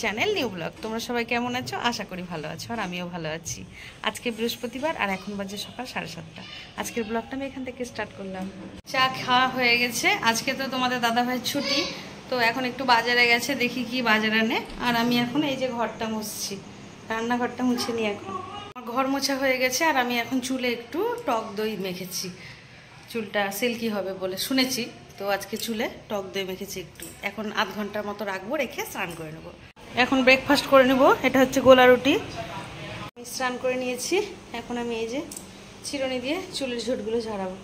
Channel new blog. তোমরা সবাই কেমন আছো? আশা করি ভালো আছো, আর আমিও ভালো আছি। আজকে বৃহস্পতিবার আর এখন বাজে সকাল 7:30। আজকের ব্লগটা আমি এখান থেকে স্টার্ট করলাম। চা খাওয়া হয়ে গেছে। আজকে তো তোমাদের দাদাভাইয়ের ছুটি, তো এখন একটু বাজারে গেছে, দেখি কি বাজার আনে। আর আমি এখন এই যে ঘরটা মুছছি, রান্নাঘরটা মুছে নিই। এখন ঘর মোছা হয়ে গেছে, আর আমি এখন চুলে একটু টক দই মেখেছি, চুলটা সিল্কি হবে বলে শুনেছি। তো আজকে চুলে টক দই মেখেছি একটু, এখন আধ ঘন্টার মতো রাখবো, রেখে স্নান করে নেবো। এখন ব্রেকফাস্ট করে নেব। এটা হচ্ছে গোলা রুটি। আমি স্নান করে নিয়েছি, এখন আমি এই যে চিরুনি দিয়ে চুলের ঝুঁটগুলো ঝাড়াবো।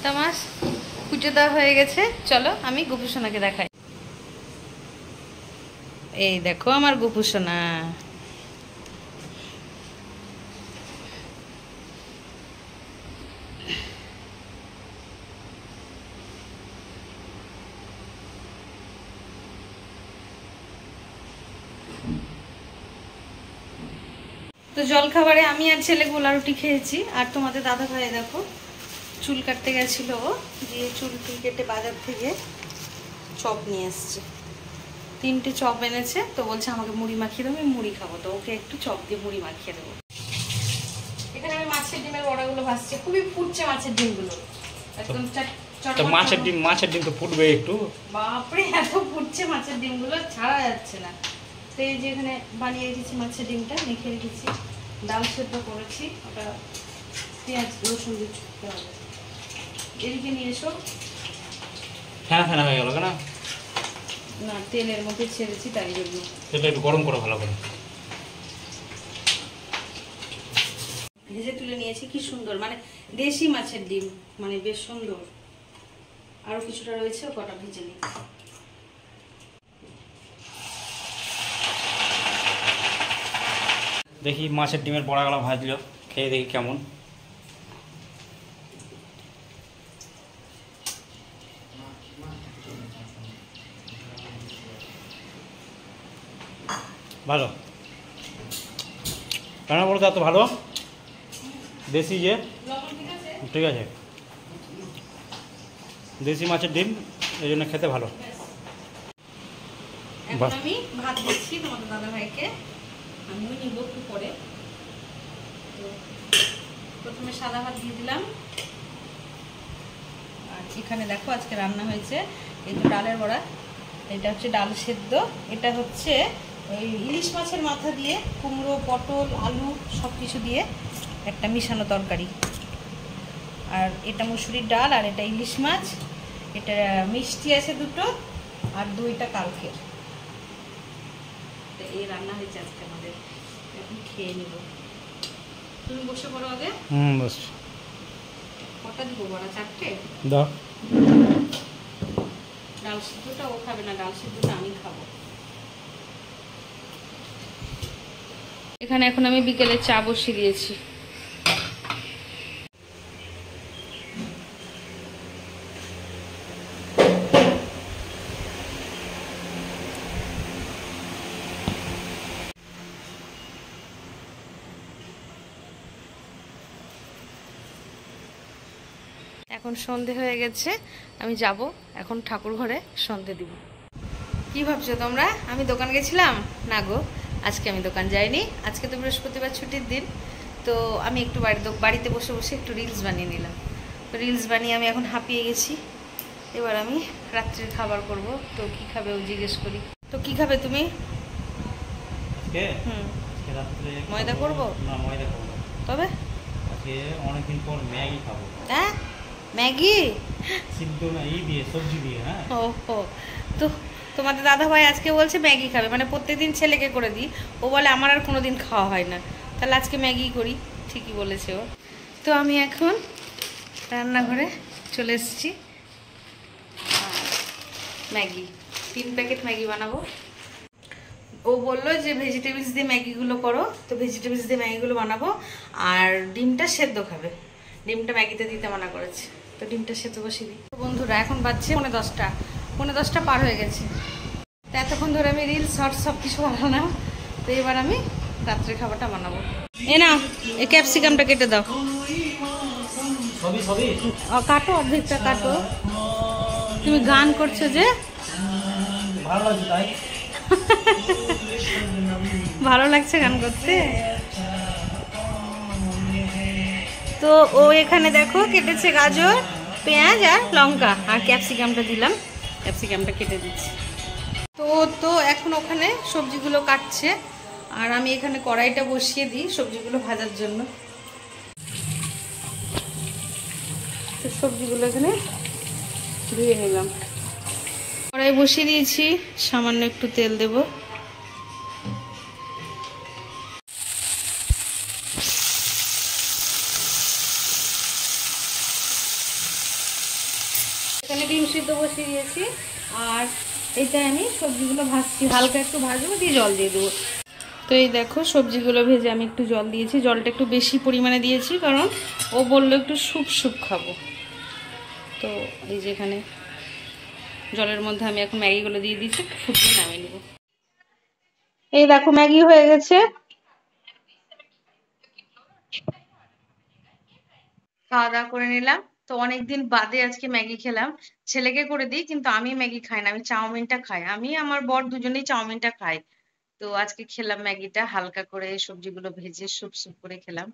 তামাস পুজো দেওয়া হয়ে গেছে, চলো আমি গোপুসোনাকে দেখাই। এই দেখো আমার গোপুসোনা। তো জলখাবারে আমি আর ছেলে গোলা রুটি খেয়েছি, আর তোমাদের দাদা ভাই দেখো চুল কাটতে গেছিল, দিয়ে চুল কেটে বাজার থেকে চপ নিয়ে এসছে। 3টে চপ এনেছে, তো বলছে আমাকে মুড়ি মাখিয়ে দেবো, আমি মুড়ি খাবো, তো ওকে একটু চপ দিয়ে মুড়ি মাখিয়ে দেবো। এখানে আমি মাছের ডিমের বড়াগুলো ভাজছি, খুবই ফুটছে মাছের ডিমগুলো, একদম মাছের ডিম তো ফুটবে একটু। বাপরে এত ফুটছে মাছের ডিমগুলো, ছাড়া যাচ্ছে না। তো এই যে এখানে বানিয়ে রেখেছি মাছের ডিমটা, মেখে রেখেছি, ডাল সেদ্ধ করেছি, ওটা পেঁয়াজ রসুন দিয়ে ছুটতে হবে। এদিকে নিয়ে এসো। ফেনা ফেনা হয়ে গেল কেন? না, তেলের মধ্যে ছেড়েছি তাই জন্য। সেটা একটু গরম করো ভালো করে। ভেজে তুলে নিয়েছি, কি সুন্দর, মানে দেশি মাছের ডিম, মানে বেশ সুন্দর। আরো কিছুটা রয়েছে, কটা ভেজে নিই। দেখি মাছের ডিমের বড়াগুলো ভাজলো, খেয়ে দেখি কেমন। ভালো রান্না বলতে এত ভালো, দেশি যে, ঠিক আছে, দেশি মাছের ডিম, এই জন্য খেতে ভালো। এখন আমি ভাত দিচ্ছি তোমাদের দাদা ভাইকে, আমিও নিব একটু পরে। তো প্রথমে সাদা ভাত দিয়ে দিলাম, আর এখানে দেখো আজকে রান্না হয়েছে এই তো ডালের বড়া, এটা হচ্ছে ডাল সেদ্ধ, এটা হচ্ছে ওই ইলিশ মাছের মাথা দিয়ে কুমড়ো, পটল, আলু সব কিছু দিয়ে একটা মিশানো তরকারি, আর এটা মুসুরির ডাল, আর এটা ইলিশ মাছ, এটা মিষ্টি আছে দুটো, আর দইটা কালকের। এই রান্না হয়েছে আজকে আমাদের, এখন খেয়ে নিব। তুমি বসে পড়ো আগে। বস। কটা দিব বড়া? 4টে দাও। ডাল সিদ্ধটা ও খাবে না, ডাল সিদ্ধটা আমি খাবো। এখানে এখন আমি বিকেলে চা বসিয়ে দিয়েছি। এখন সন্ধে হয়ে গেছে, আমি যাব এখন ঠাকুর ঘরে সন্ধে দিব। কি ভাবছো তোমরা, আমি দোকান গেছিলাম? না গো, আজকে আমি দোকান যাইনি। আজকে তো বৃহস্পতিবার ছুটির দিন, তো আমি একটু বাড়িতে বসে বসে একটু রিলস বানিয়ে নিলাম। তো রিলস বানিয়ে আমি এখন হাঁপিয়ে গেছি। এবার আমি রাত্রের খাবার করব। তো কি খাবে ও জিজ্ঞেস করি। তো কি খাবে তুমি? ময়দা করবো? না, ময়দা করবো। তবে আজকে অনেকদিন পর ম্যাগি খাবো। হ্যাঁ, ম্যাগি সিদ্ধ না, এই দিয়ে, সবজি দিয়ে। হ্যাঁ। ও, তো তোমাদের দাদা ভাই আজকে বলছে ম্যাগি খাবে, মানে প্রত্যেকদিন ছেলেকে করে দিই, ও বলে আমার আর কোনোদিন খাওয়া হয় না, তাহলে আজকে ম্যাগি করি। ঠিকই বলেছে ও। তো আমি এখন রান্নাঘরে চলে এসেছি, ম্যাগি 3 প্যাকেট ম্যাগি বানাবো। ও বললো যে ভেজিটেবলস দিয়ে ম্যাগিগুলো করো, তো ভেজিটেবলস দিয়ে ম্যাগিগুলো বানাবো, আর ডিমটা সেদ্ধ খাবে, ডিমটা ম্যাগিতে দিতে মানা করেছে, তো ডিমটা সেদ্ধ বসিয়ে দিই। বন্ধুরা এখন বাজছে 10:15 পার হয়ে গেছে। তো এতক্ষণ ধরে আমি রিলস শর্টস সব কিছু বানালাম, তো এবার আমি রাত্রে খাবারটা বানাবো। এ নাও, এই ক্যাপসিকামটা কেটে দাও। কাটো, অর্ধেকটা কাটো। তুমি গান করছো যে, ভালো লাগছে তাই। ভালো লাগছে গান করতে। তো ও এখানে দেখো কেটেছে গাজর, পেঁয়াজ আর লঙ্কা, আর ক্যাপসিকামটা দিলাম, ক্যাপসিকামটা কেটে দিচ্ছি। তো তো এখন ওখানে সবজিগুলো কাটছে, আর আমি এখানে কড়াইটা বসিয়ে দিই সবজিগুলো ভাজার জন্য। তো সবজিগুলো এখানে ধুয়ে নিলাম, কড়াই বসিয়ে দিয়েছি, সামান্য একটু তেল দেব। এখানে ডিম সিদ্ধ বসিয়ে দিয়েছি, আর এটা আমি সবজিগুলো ভাজছি, হালকা একটু ভাজবো, দিয়ে জল দিয়ে দেবো। তো এই দেখো সবজিগুলো ভেজে আমি একটু জল দিয়েছি, জলটা একটু বেশি পরিমাণে দিয়েছি কারণ ও বললো একটু স্যুপ স্যুপ খাবো। তো এই যে এখানে জলের মধ্যে আমি এখন ম্যাগিগুলো দিয়ে দিচ্ছি, ফুটিয়ে নামিয়ে নেব। এই দেখো ম্যাগি হয়ে গেছে, খাওয়া দাওয়া করে নিলাম। তো অনেকদিন বাদে আজকে ম্যাগি খেলাম, ছেলেকে করে দিই কিন্তু আমি ম্যাগি খাই না, আমি চাউমিনটা খাই, আমি আমার বর দুজনেই চাউমিনটা খাই। তো আজকে খেলাম ম্যাগিটা হালকা করে, সবজিগুলো ভেজে স্যুপ স্যুপ করে খেলাম,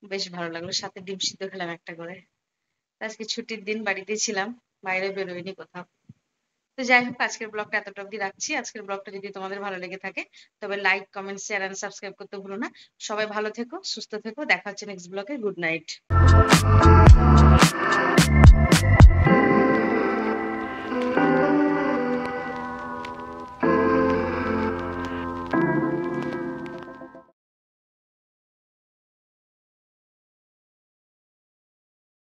বেশ ভালো লাগলো, সাথে ডিম সিদ্ধ খেলাম একটা করে। আজকে ছুটির দিন, বাড়িতে ছিলাম, বাইরে বেরোয়নি কোথাও। তো যাই হোক, আজকের ব্লগটা এতটা অব্দি রাখছি। আজকের ব্লগটা যদি তোমাদের ভালো লেগে থাকে তবে like, comment, share and subscribe করতে ভুলো না। সবাই ভালো থেকো, সুস্থ থেকো, দেখা হচ্ছে নেক্সট ব্লগে। Good night.